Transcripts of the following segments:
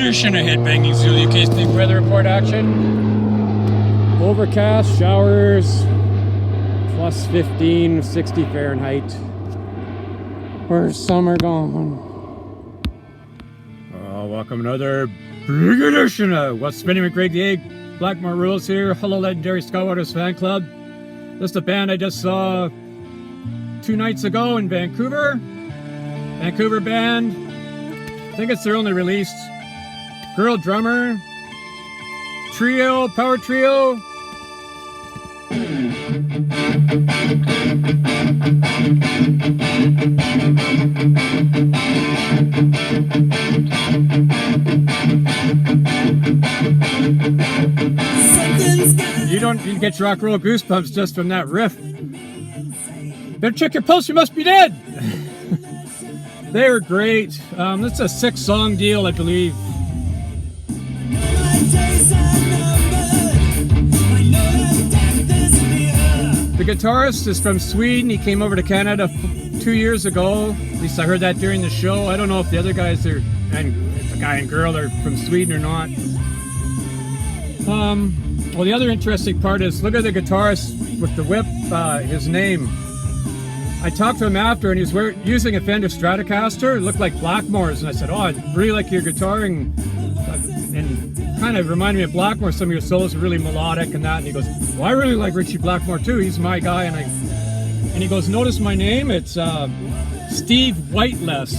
edition of Headbanging Zulu UK's big weather report action. Overcast, showers, plus 15, 60 Fahrenheit. Where's summer gone? Welcome to another big edition of What's Spinning with Greg the Egg. Blackmore Rules here. Hello, legendary Skywaters fan club. This is a band I just saw 2 nights ago in Vancouver. Vancouver band. I think it's their only release. Girl drummer. Trio, power trio. You get your rock roll goosebumps just from that riff. Better check your pulse, you must be dead. They were great. It's a 6-song deal, I believe. The guitarist is from Sweden. He came over to Canada 2 years ago. At least I heard that during the show. I don't know if the other guys are, and the guy and girl are from Sweden or not. Well, the other interesting part is, look at the guitarist with the whip, his name. I talked to him after, and he was using a Fender Stratocaster. It looked like Blackmore's, and I said, oh, I really like your guitaring. And kind of reminded me of Blackmore. Some of your solos are really melodic and that. And he goes, well, I really like Richie Blackmore too. He's my guy. And he goes, notice my name? It's Steve Whiteless.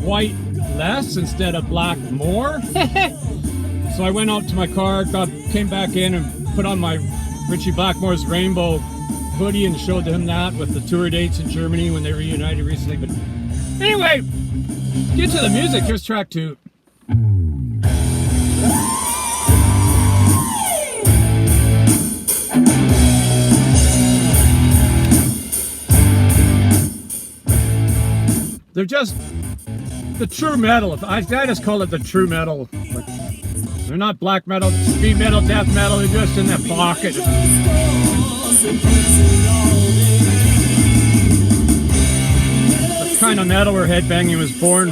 Whiteless instead of Blackmore. So I went out to my car, came back in and put on my Richie Blackmore's rainbow hoodie and showed him that with the tour dates in Germany when they reunited recently. But anyway, get to the music. Here's track 2. They're just the true metal. I just call it the true metal. Like, they're not black metal, speed metal, death metal. They're just in that pocket. The kind of metal where headbanging was born.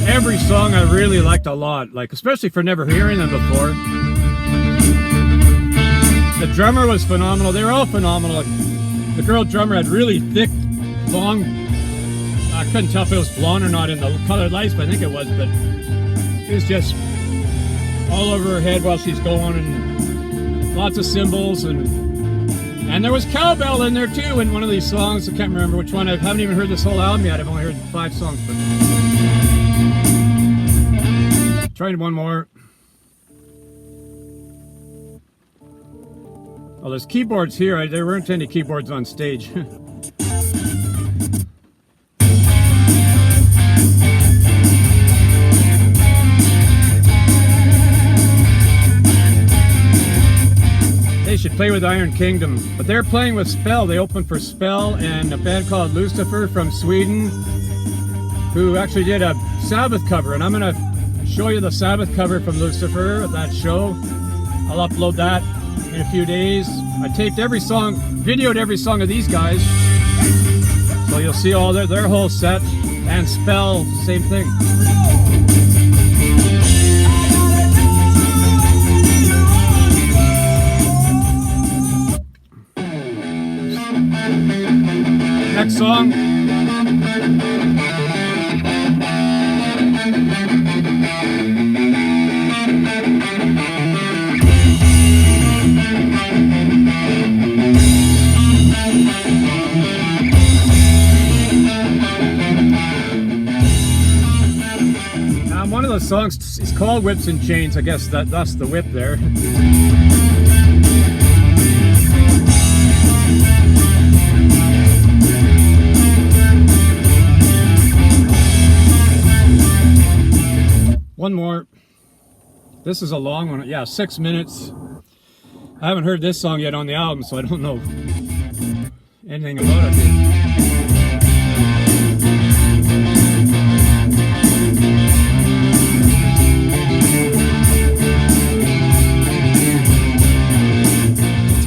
Every song I really liked a lot, like especially for never hearing them before. The drummer was phenomenal. They were all phenomenal. The girl drummer had really thick, long, I couldn't tell if it was blonde or not in the colored lights, but I think it was, but it was just all over her head while she's going, and lots of cymbals, and there was cowbell in there too in one of these songs. I can't remember which one. I haven't even heard this whole album yet. I've only heard 5 songs, but trying one more. Oh, there's keyboards here. There weren't any keyboards on stage. They should play with Iron Kingdom, but they're playing with Spell. They opened for Spell and a band called Lucifer from Sweden, who actually did a Sabbath cover, and I'm going to show you the Sabbath cover from Lucifer at that show. I'll upload that in a few days. I taped every song, videoed every song of these guys, so you'll see all their whole set. And Spell, same thing. Next song. One of the songs is called Whips and Chains. I guess that's the whip there. One more. This is a long one. Yeah, 6 minutes. I haven't heard this song yet on the album, so I don't know anything about it.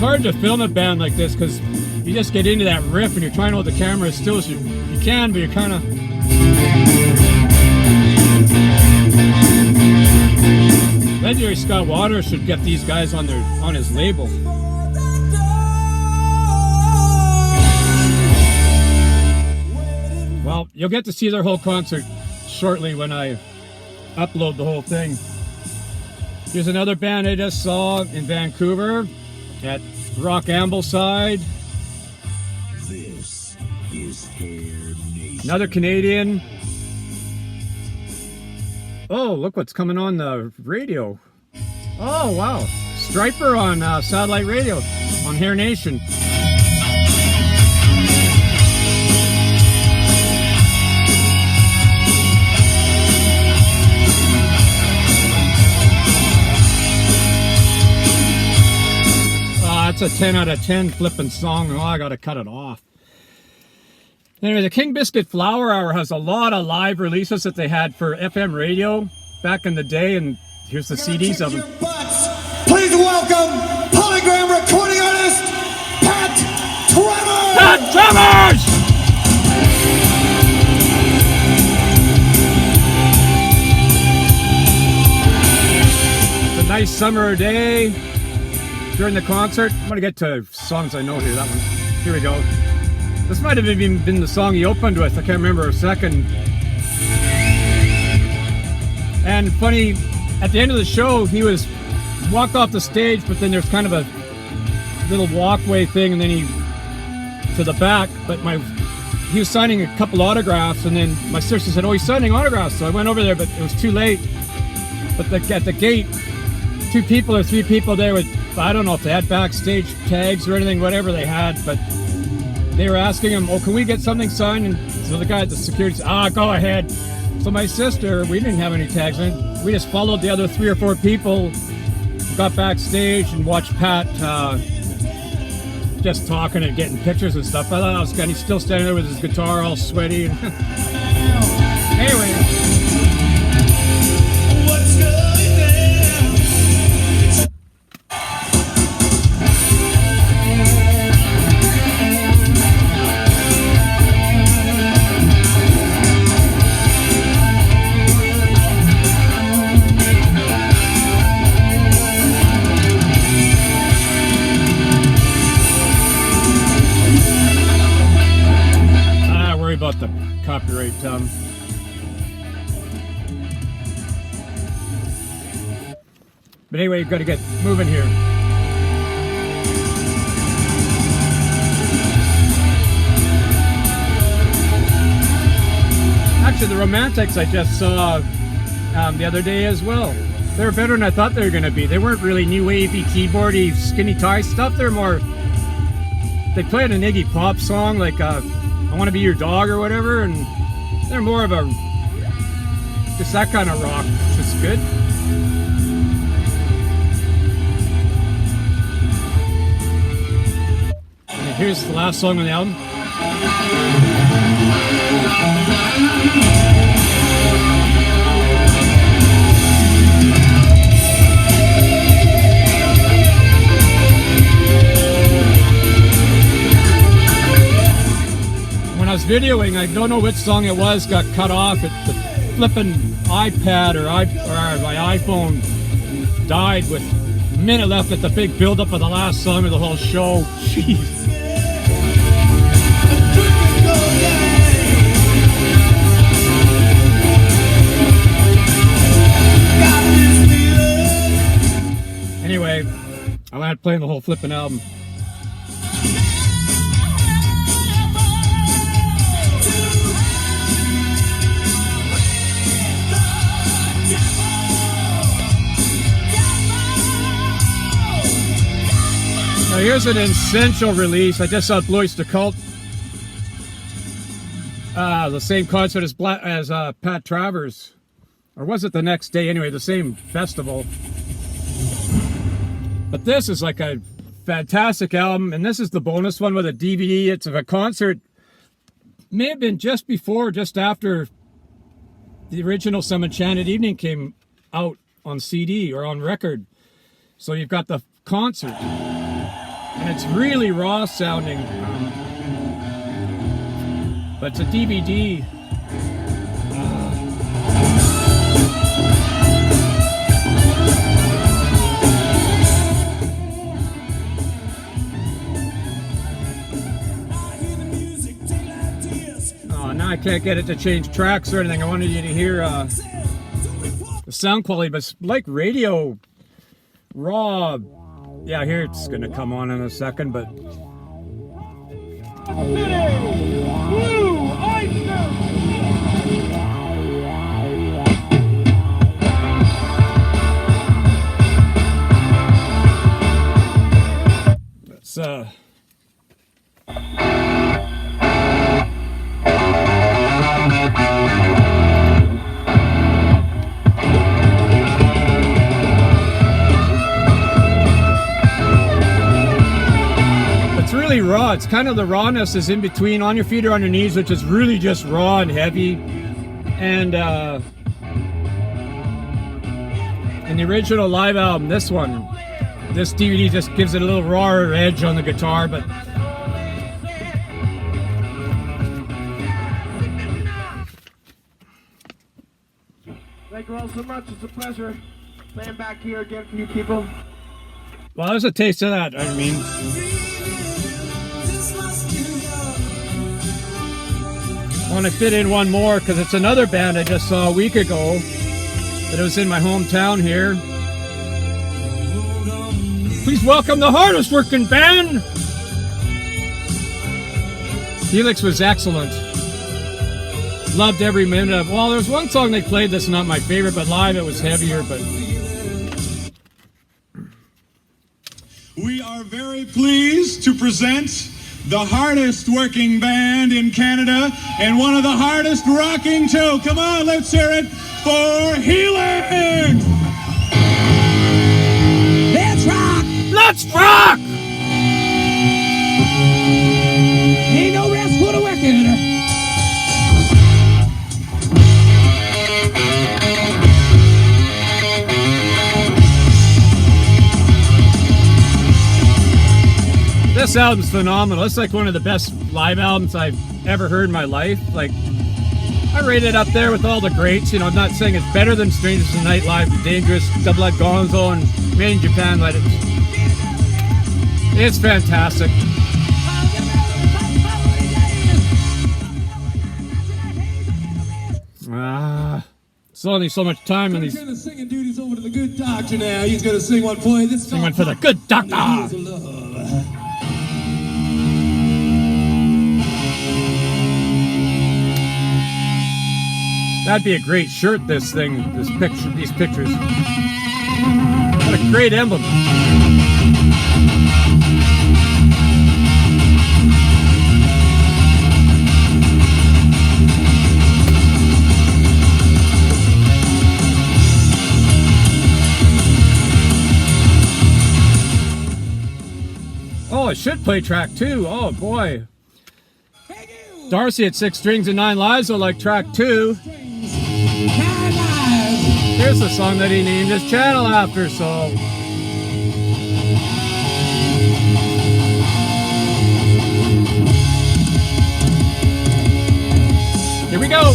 hard to film a band like this because you just get into that riff and you're trying to hold the camera as still as you can, but you're kind of... Legendary Scott Waters should get these guys on his label. Well, you'll get to see their whole concert shortly when I upload the whole thing. Here's another band I just saw in Vancouver at Rock Ambleside. This is Hair Nation. Another Canadian. Oh, look what's coming on the radio. Oh, wow. Striper on satellite radio on Hair Nation. That's a 10 out of 10 flipping song. Oh, I gotta cut it off. Anyway, the King Biscuit Flower Hour has a lot of live releases that they had for FM radio back in the day, and here's the CDs of them. Please welcome polygram recording artist Pat Travers! Pat Travers! It's a nice summer day during the concert. I'm gonna get to songs I know here. That one. Here we go. This might have even been the song he opened with. I can't remember a second. And funny, at the end of the show, he walked off the stage, but then there's kind of a little walkway thing, and then he to the back. But he was signing a couple autographs, and then my sister said, "Oh, he's signing autographs." So I went over there, but it was too late. But at the gate, 2 people or 3 people there with, I don't know if they had backstage tags or anything, whatever they had, but they were asking him, "Oh, can we get something signed?" And so the guy at the security said, "Go ahead." So my sister, we didn't have any tags, and we just followed the other 3 or 4 people, got backstage and watched Pat just talking and getting pictures and stuff. I thought that was good. He's still standing there with his guitar all sweaty. Anyway. What's going down? About the copyright but anyway, you've got to get moving here. Actually, the Romantics I just saw the other day as well. They were better than I thought they were going to be. They weren't really new wavy, keyboardy, skinny tie stuff. They're more, they played an Iggy Pop song like I Want to Be Your Dog or whatever, and they're more of a, just that kind of rock, which is good. And here's the last song on the album. I was videoing, I don't know which song it was, got cut off. The flipping iPad or my iPhone died with a minute left at the big build-up of the last song of the whole show. Jeez. Anyway, I went playing the whole flipping album. Now here's an essential release. I just saw Blue Oyster Cult. The same concert as Pat Travers. Or was it the next day? Anyway, the same festival. But this is like a fantastic album. And this is the bonus one with a DVD. It's of a concert. May have been just before, just after the original Some Enchanted Evening came out on CD or on record. So you've got the concert. And it's really raw sounding. But it's a DVD. Oh, now I can't get it to change tracks or anything. I wanted you to hear the sound quality, but it's like radio raw. Yeah, here it's gonna come on in a second, but it's really raw. It's kind of the rawness is in between On Your Feet or On Your Knees, which is really just raw and heavy. And in the original live album, this DVD just gives it a little rawer edge on the guitar, but Thank you all so much. It's a pleasure playing back here again for you people. well, there's a taste of that. I mean, I want to fit in one more because it's another band I just saw a week ago that was in my hometown here. Please welcome the hardest working band. Helix was excellent. Loved every minute of. Well, there's one song they played that's not my favorite, but live it was heavier. But We are very pleased to present the hardest working band in Canada and one of the hardest rocking too. Come on, let's hear it for Helix! Let's rock! let's rock! Ain't no rest for the wicked. This album's phenomenal. It's like one of the best live albums I've ever heard in my life. Like, I rate it up there with all the greats. You know, I'm not saying it's better than Strangers in the Night Live, Dangerous, Double Like Gonzo, and Made in Japan, but it's fantastic. It's only so much time in these. He's gonna sing and duties over to the good doctor now. He's gonna sing one for you. This Sing one for the good doctor. That'd be a great shirt, this thing, these pictures. What a great emblem. Oh, I should play track 2. Oh, boy. Darcy at 6 strings and 9 lives will like track 2. Here's the song that he named his channel after, so. Here we go.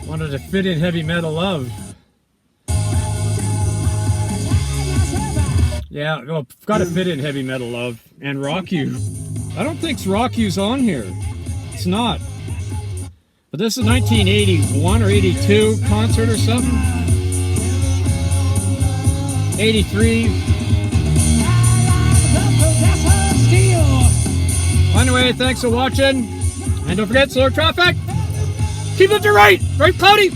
Wanted to fit in Heavy Metal Love. Yeah, well, got to fit in Heavy Metal Love and Rock You. I don't think Rock You's on here. It's not. But this is 1981 or 82 concert or something. 83. Anyway, thanks for watching. And don't forget, slower traffic. Keep it to right. Right, Cloudy.